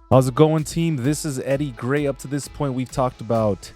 How's it going, team? This is Eddie Gray. Up to this point, we've talked about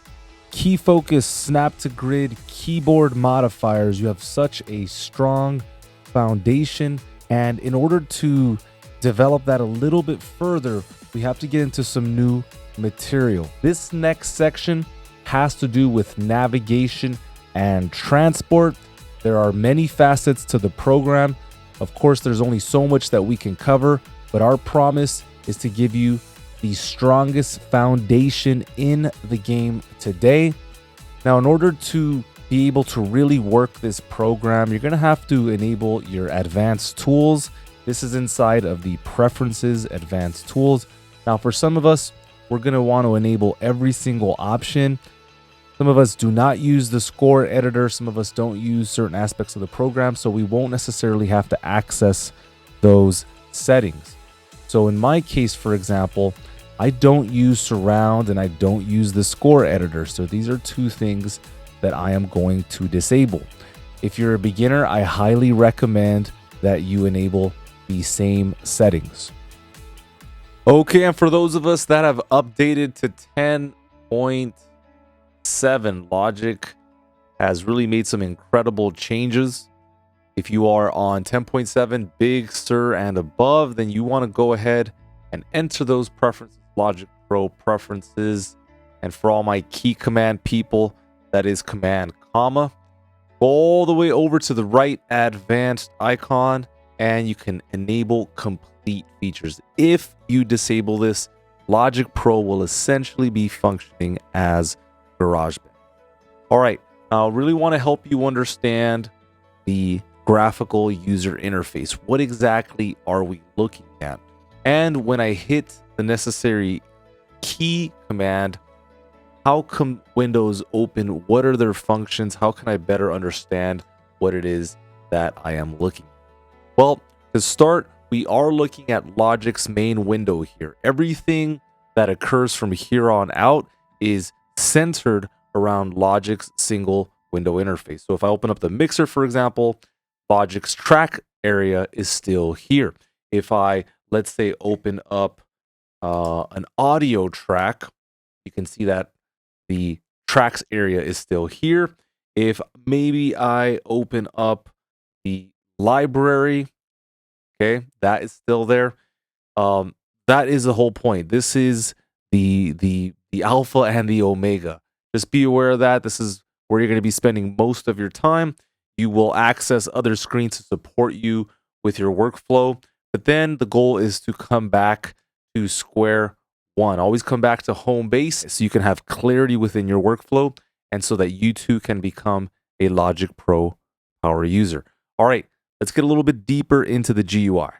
key focus, snap to grid, keyboard modifiers. You have such a strong foundation. And in order to develop that a little bit further, we have to get into some new material. This next section has to do with navigation and transport. There are many facets to the program. Of course, there's only so much that we can cover, but our promise is to give you the strongest foundation in the game today. Now, in order to be able to really work this program, you're going to have to enable your advanced tools. This is inside of the preferences, advanced tools. Now, for some of us, we're going to want to enable every single option. Some of us do not use the score editor. Some of us don't use certain aspects of the program, so we won't necessarily have to access those settings. So in my case, for example, I don't use surround and I don't use the score editor. So these are two things that I am going to disable. If you're a beginner, I highly recommend that you enable the same settings. Okay, and for those of us that have updated to 10.7, Logic has really made some incredible changes. If you are on 10.7, Big Sur and above, then you want to go ahead and enter those preferences, Logic Pro preferences. And for all my key command people, that is Command comma. Go all the way over to the right advanced icon and you can enable complete features. If you disable this, Logic Pro will essentially be functioning as GarageBand. All right, now I really want to help you understand the graphical user interface. What exactly are we looking at? And when I hit the necessary key command, how come windows open? What are their functions? How can I better understand what it is that I am looking at? Well, to start, we are looking at Logic's main window here. Everything that occurs from here on out is centered around Logic's single window interface. So if I open up the mixer, for example, Logic's track area is still here. If I, let's say, open up an audio track, you can see that the tracks area is still here. If maybe I open up the library, okay, that is still there. That is the whole point. This is the alpha and the omega. Just be aware of that. This is where you're going to be spending most of your time. You will access other screens to support you with your workflow. But then the goal is to come back to square one. Always come back to home base so you can have clarity within your workflow and so that you too can become a Logic Pro power user. All right, let's get a little bit deeper into the GUI.